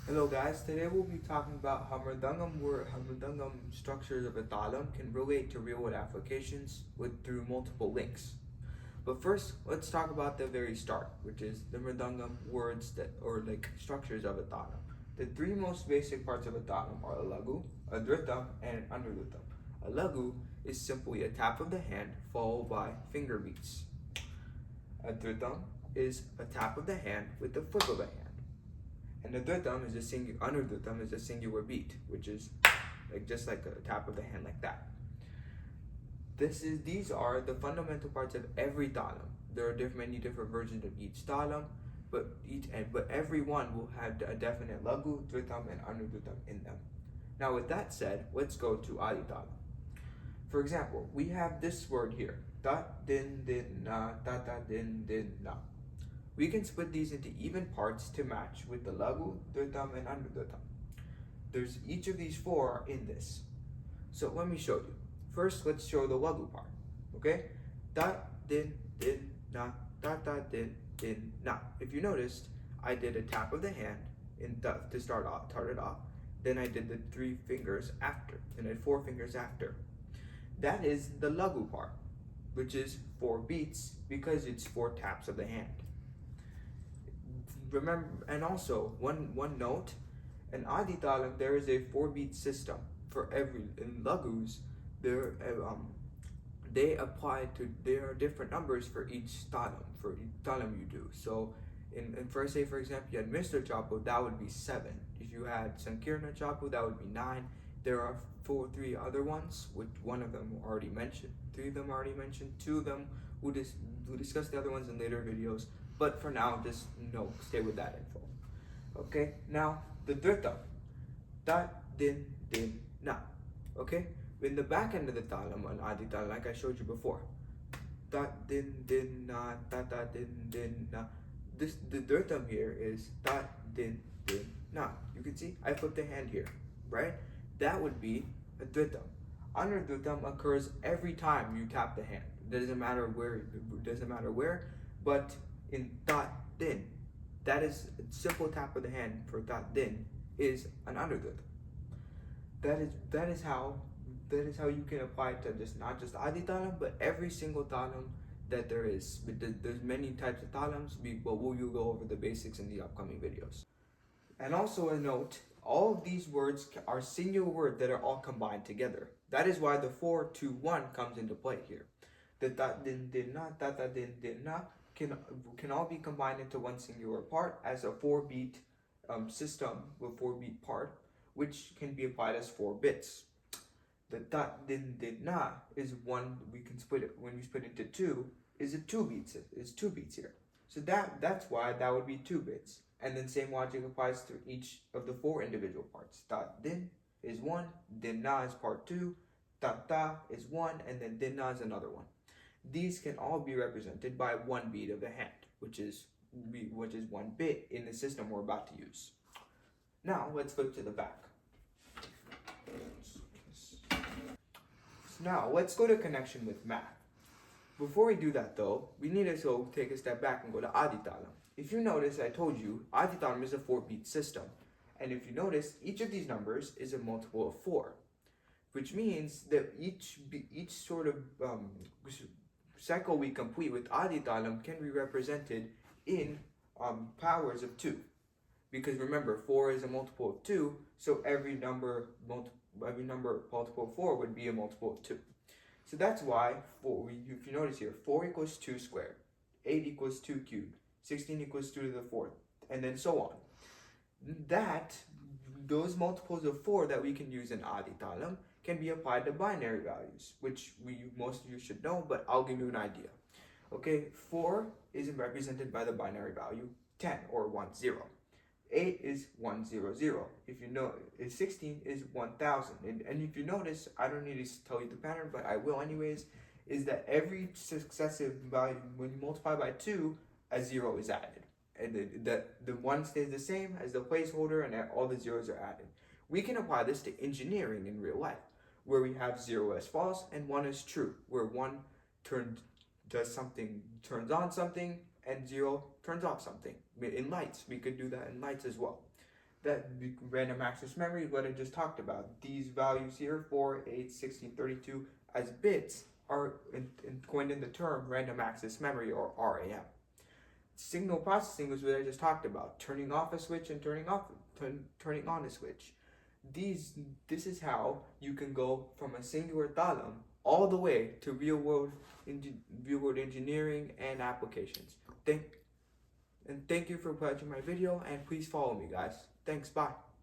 Hello guys, today we'll be talking about how mridangam structures of a thalam can relate to real-world applications through multiple links. But first, let's talk about the very start, which is the mridangam words structures of a thalam. The three most basic parts of a thalam are a lagu, a dhritam, and an anudritam. A lagu is simply a tap of the hand followed by finger beats. A dhritam is a tap of the hand with the flip of a hand. And the dhritam is anudritam is a singular beat, which is just like a tap of the hand like that. These are the fundamental parts of every thalam. There are many different versions of each thalam, but every one will have a definite lagu, dhritam, and anudritam in them. Now, with that said, let's go to Aditalam. For example, we have this word here, ta din din na, ta ta din din na. We can split these into even parts to match with the lagu, dhritam, and anudritam. There's each of these four are in this. So let me show you. First, let's show the lagu part. Okay? Ta din din na, ta ta din din na. If you noticed, I did a tap of the hand to start it off. Then I did the 3 fingers after, and then 4 fingers after. That is the lagu part, which is 4 beats because it's 4 taps of the hand. Remember, and also one note, in Aditalam there is a 4-beat system for in lagus. There are different numbers for each thalam you do. So in first, say for example you had Mr. Chapu, that would be 7. If you had Sankirna Chapu, that would be 9. There are 3 other ones, which one of them already mentioned. 3 of them already mentioned. 2 of them we'll discuss the other ones in later videos. But for now, just stay with that info. Okay, now the dhritam. Ta din din na. Okay, in the back end of the thalam on Aditalam, like I showed you before. Ta din din na, ta ta din din na. The dhritam here is ta din din na. You can see I put the hand here, right? That would be a dhritam. Anudritam occurs every time you tap the hand. It doesn't matter where, but in ta din, that is a simple tap of the hand for ta din is an anudritam. That is how you can apply it to not just Aditalam, but every single thalam that there is. There's many types of thalams, but we'll go over the basics in the upcoming videos. And also a note, all of these words are singular words that are all combined together. That is why the 4-2-1 comes into play here. The ta din din na, ta ta din din na can all be combined into one singular part as a 4-beat system with 4-beat part, which can be applied as 4 bits. The ta din din na is one, we can split it, when you split into 2, is a 2 beats. It's 2 beats here. So that's why that would be 2 bits. And then same logic applies to each of the 4 individual parts. Ta din is 1, din na is part 2, ta ta is 1, and then din na is another one. These can all be represented by 1 beat of the hand, which is 1 bit in the system we're about to use. Now let's flip to the back. Now let's go to connection with math. Before we do that though, we need to take a step back and go to Aditalam. If you notice, I told you Aditalam is a 4-beat system, and if you notice, each of these numbers is a multiple of 4, which means that each sort of cycle we complete with Aditalam can be represented in powers of 2, because remember 4 is a multiple of 2, so every number multiple of 4 would be a multiple of 2. So that's why if you notice here, 4 equals 2 squared, 8 equals 2 cubed, 16 equals 2 to the 4th, and then so on. Those multiples of 4 that we can use in Aditalam can be applied to binary values, which most of you should know, but I'll give you an idea. Okay, 4 is represented by the binary value 10 or 1 0. 8 is 1 0 0. If you know, 16 is 1000. And if you notice, I don't need to tell you the pattern, but I will anyways, is that every successive value, when you multiply by 2, a 0 is added. And the 1 stays the same as the placeholder, and all the zeros are added. We can apply this to engineering in real life, where we have 0 as false and 1 as true, where 1 turns on something, and 0 turns off something. In lights, we could do that in lights as well. that random access memory is what I just talked about. These values here, 4, 8, 16, 32, as bits are coined in the term random access memory, or RAM. Signal processing is what I just talked about, turning off a switch and turning on a switch. This is how you can go from a singular thalam all the way to real world engineering and applications. Thank you for watching my video, and please follow me, guys. Thanks, bye.